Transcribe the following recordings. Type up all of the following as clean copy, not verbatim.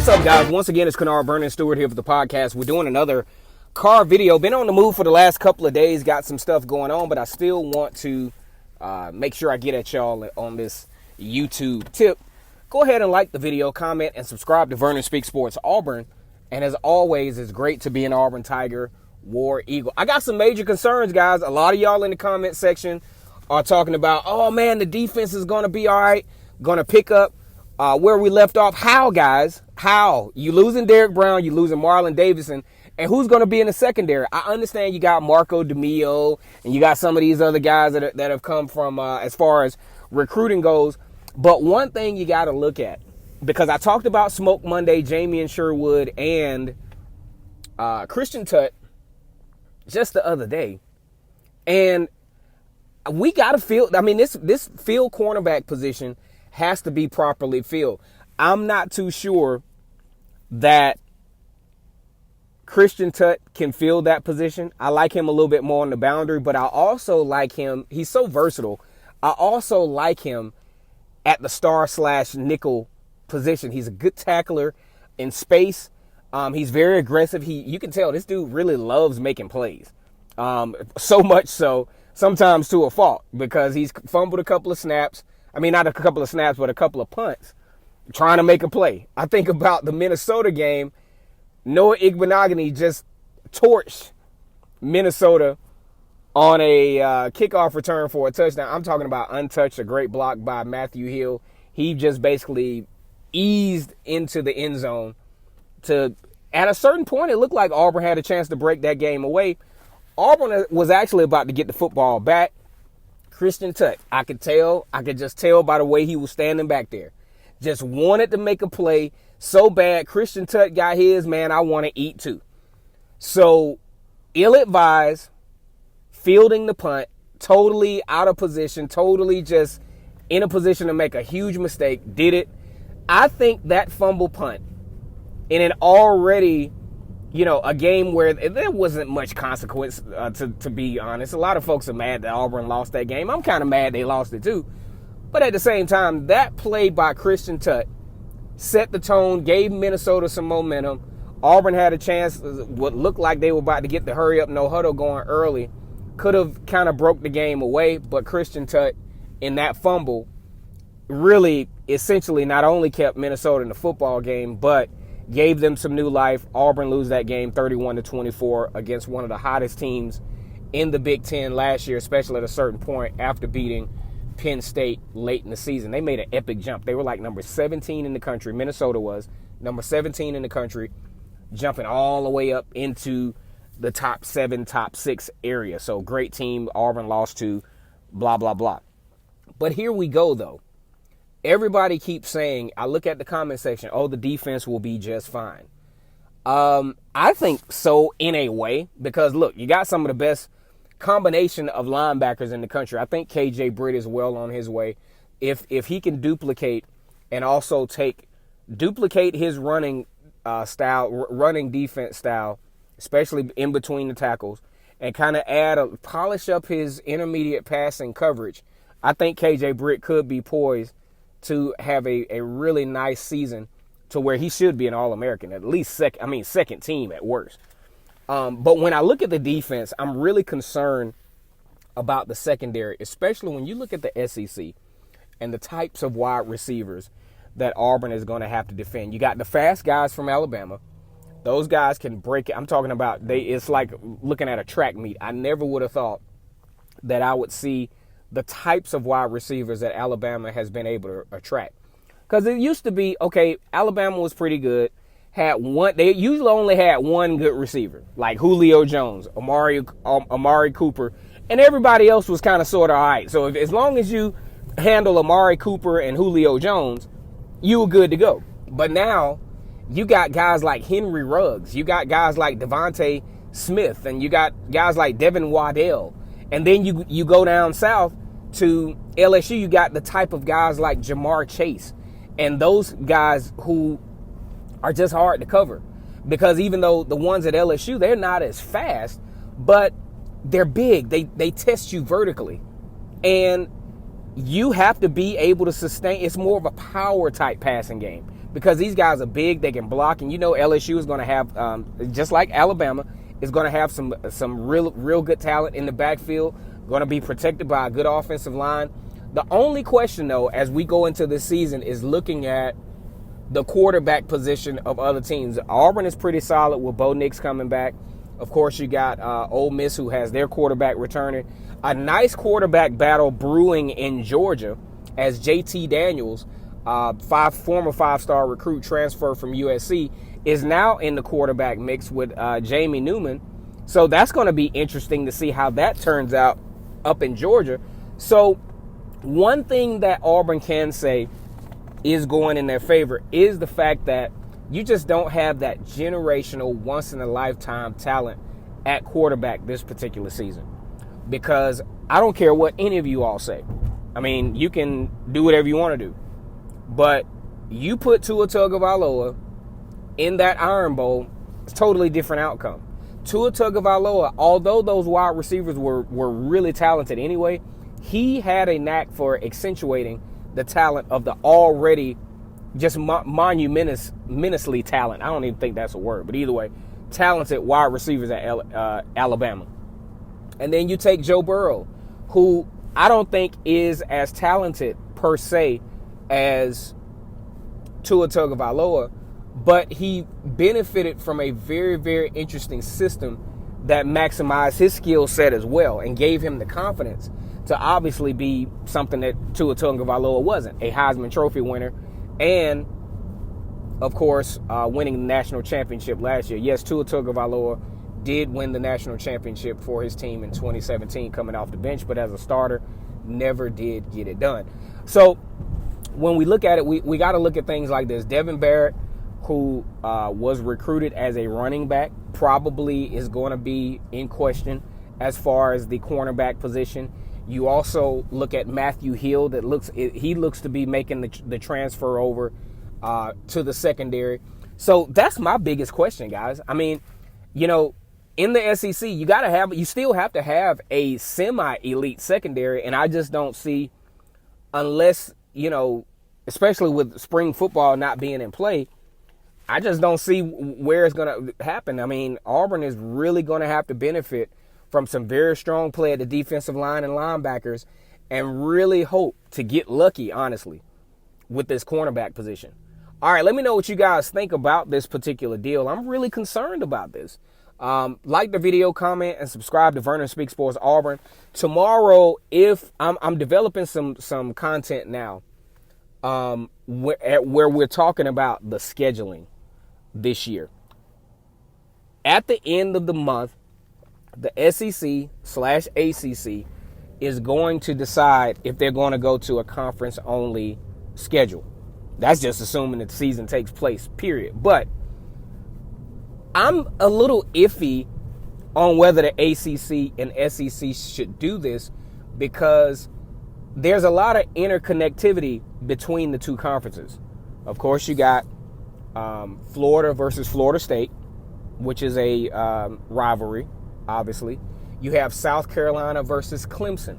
What's up, guys? Once again, it's Kennard Vernon Stewart here for the podcast. We're doing another car video. Been on the move for the last couple of days. Got some stuff going on, but I still want to make sure I get at y'all on this YouTube tip. Go ahead and like the video, comment, and subscribe to Vernon Speaks Sports Auburn. And as always, it's great to be an Auburn Tiger, War Eagle. I got some major concerns, guys. A lot of y'all in the comment section are talking about, oh, man, the defense is going to be all right, going to pick up where we left off. How, guys? How? You losing Derek Brown, you losing Marlon Davidson, and who's going to be in the secondary? I understand you got Marco DeMio, and you got some of these other guys that have come from as far as recruiting goes. But one thing you got to look at, because I talked about Smoke Monday, Jamie and Sherwood, and Christian Tutt just the other day, and we got to field. I mean, this field cornerback position has to be properly filled. I'm not too sure that Christian Tutt can fill that position. I like him a little bit more on the boundary, but I also like him. He's so versatile. I also like him at the star/nickel position. He's a good tackler in space. He's very aggressive. You can tell this dude really loves making plays. So much so, sometimes to a fault, because he's fumbled a couple of snaps. I mean, not a couple of snaps, but a couple of punts trying to make a play. I think about the Minnesota game. Noah Igbinoghene just torched Minnesota on a kickoff return for a touchdown. I'm talking about untouched, a great block by Matthew Hill. He just basically eased into the end zone. At a certain point, it looked like Auburn had a chance to break that game away. Auburn was actually about to get the football back. Christian Tutt, I could just tell by the way he was standing back there. Just wanted to make a play so bad. Christian Tutt got his, man, I want to eat too. So, ill-advised, fielding the punt, totally out of position, totally just in a position to make a huge mistake, did it. I think that fumble punt in an already, a game where there wasn't much consequence, to be honest. A lot of folks are mad that Auburn lost that game. I'm kind of mad they lost it too. But at the same time, that play by Christian Tutt set the tone, gave Minnesota some momentum. Auburn had a chance, what looked like they were about to get the hurry up, no huddle going early. Could have kind of broke the game away, but Christian Tutt in that fumble really essentially not only kept Minnesota in the football game, but gave them some new life. Auburn lose that game 31-24 against one of the hottest teams in the Big Ten last year, especially at a certain point after beating Penn State late in the season. They made an epic jump. They were like number 17 in the country. Minnesota was number 17 in the country, jumping all the way up into the top 7, top 6 area. So great team. Auburn lost to blah, blah, blah. But here we go, though. Everybody keeps saying, I look at the comment section, oh, the defense will be just fine. I think so in a way, because look, you got some of the best combination of linebackers in the country. I think KJ Britt is well on his way. If he can duplicate and also duplicate his running running defense style, especially in between the tackles, and kind of polish up his intermediate passing coverage, I think KJ Britt could be poised to have a really nice season to where he should be an All-American, at least second team at worst. But when I look at the defense, I'm really concerned about the secondary, especially when you look at the SEC and the types of wide receivers that Auburn is going to have to defend. You got the fast guys from Alabama. Those guys can break it. I'm talking about it's like looking at a track meet. I never would have thought that I would see the types of wide receivers that Alabama has been able to attract. Because it used to be, okay, Alabama was pretty good. They usually only had one good receiver, like Julio Jones, Amari Cooper, and everybody else was kind of sort of all right. So as long as you handle Amari Cooper and Julio Jones, you were good to go. But now you got guys like Henry Ruggs, you got guys like Devontae Smith, and you got guys like Devin Waddell. And then you go down south to LSU, you got the type of guys like Jamar Chase. And those guys who are just hard to cover. Because even though the ones at LSU, they're not as fast, but they're big. They test you vertically. And you have to be able to sustain. It's more of a power type passing game. because these guys are big, they can block, and you know LSU is going to have, just like Alabama, is going to have some real good talent in the backfield, going to be protected by a good offensive line. The only question, though, as we go into this season is looking at the quarterback position of other teams. Auburn is pretty solid with Bo Nix coming back. Of course, you got Ole Miss, who has their quarterback returning. A nice quarterback battle brewing in Georgia as JT Daniels, former five-star recruit transfer from USC, is now in the quarterback mix with Jamie Newman. So that's going to be interesting to see how that turns out up in Georgia. So one thing that Auburn can say is going in their favor is the fact that you just don't have that generational, once-in-a-lifetime talent at quarterback this particular season. Because I don't care what any of you all say. I mean, you can do whatever you want to do. But you put Tua Tagovailoa in that Iron Bowl, it's a totally different outcome. Tua Tagovailoa, although those wide receivers were really talented anyway, he had a knack for accentuating the talent of the already just monumentously talent. I don't even think that's a word, but either way, talented wide receivers at Alabama. And then you take Joe Burrow, who I don't think is as talented per se as Tua Tagovailoa, but he benefited from a very, very interesting system that maximized his skill set as well and gave him the confidence to obviously be something that Tua Tagovailoa wasn't, a Heisman Trophy winner, and, of course, winning the national championship last year. Yes, Tua Tagovailoa did win the national championship for his team in 2017 coming off the bench, but as a starter, never did get it done. So when we look at it, we got to look at things like this. Devin Barrett, who was recruited as a running back, probably is going to be in question as far as the cornerback position. You also look at Matthew Hill, he looks to be making the transfer over to the secondary. So that's my biggest question, guys. I mean, you know, in the SEC, you still have to have a semi-elite secondary, and I just don't see, unless, you know, especially with spring football not being in play, I just don't see where it's going to happen. I mean, Auburn is really going to have to benefit from some very strong play at the defensive line and linebackers and really hope to get lucky, honestly, with this cornerback position. All right, let me know what you guys think about this particular deal. I'm really concerned about this. Like the video, comment, and subscribe to Vernon Speaks Sports Auburn. Tomorrow, if I'm developing some content now, where we're talking about the scheduling this year. At the end of the month, the SEC/ACC is going to decide if they're going to go to a conference-only schedule. That's just assuming that the season takes place, period. But I'm a little iffy on whether the ACC and SEC should do this because there's a lot of interconnectivity between the two conferences. Of course, you got Florida versus Florida State, which is a rivalry, obviously. You have South Carolina versus Clemson,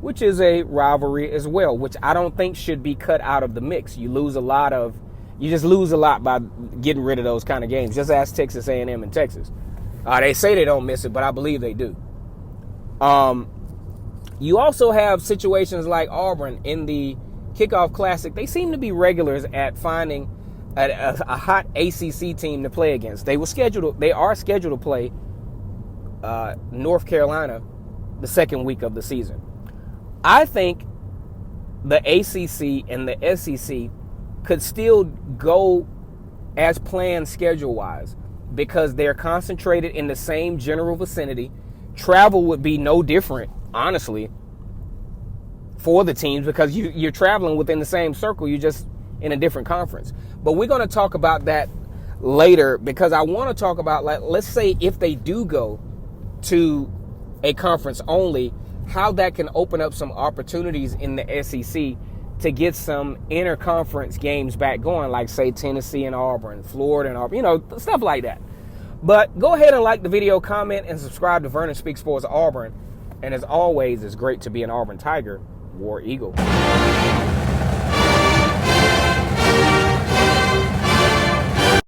which is a rivalry as well, which I don't think should be cut out of the mix. You just lose a lot by getting rid of those kind of games. Just ask Texas A&M and Texas. They say they don't miss it, but I believe they do. You also have situations like Auburn in the Kickoff Classic. They seem to be regulars at finding a hot ACC team to play against. They are scheduled to play North Carolina the second week of the season. I think the ACC and the SEC could still go as planned schedule-wise because they're concentrated in the same general vicinity. Travel would be no different, honestly, for the teams because you're traveling within the same circle. You're just in a different conference. But we're going to talk about that later because I want to talk about, like, let's say if they do go to a conference only, how that can open up some opportunities in the SEC to get some interconference games back going, like, say, Tennessee and Auburn, Florida and Auburn, stuff like that. But go ahead and like the video, comment, and subscribe to Vernon Speaks Sports Auburn. And as always, it's great to be an Auburn Tiger, War Eagle.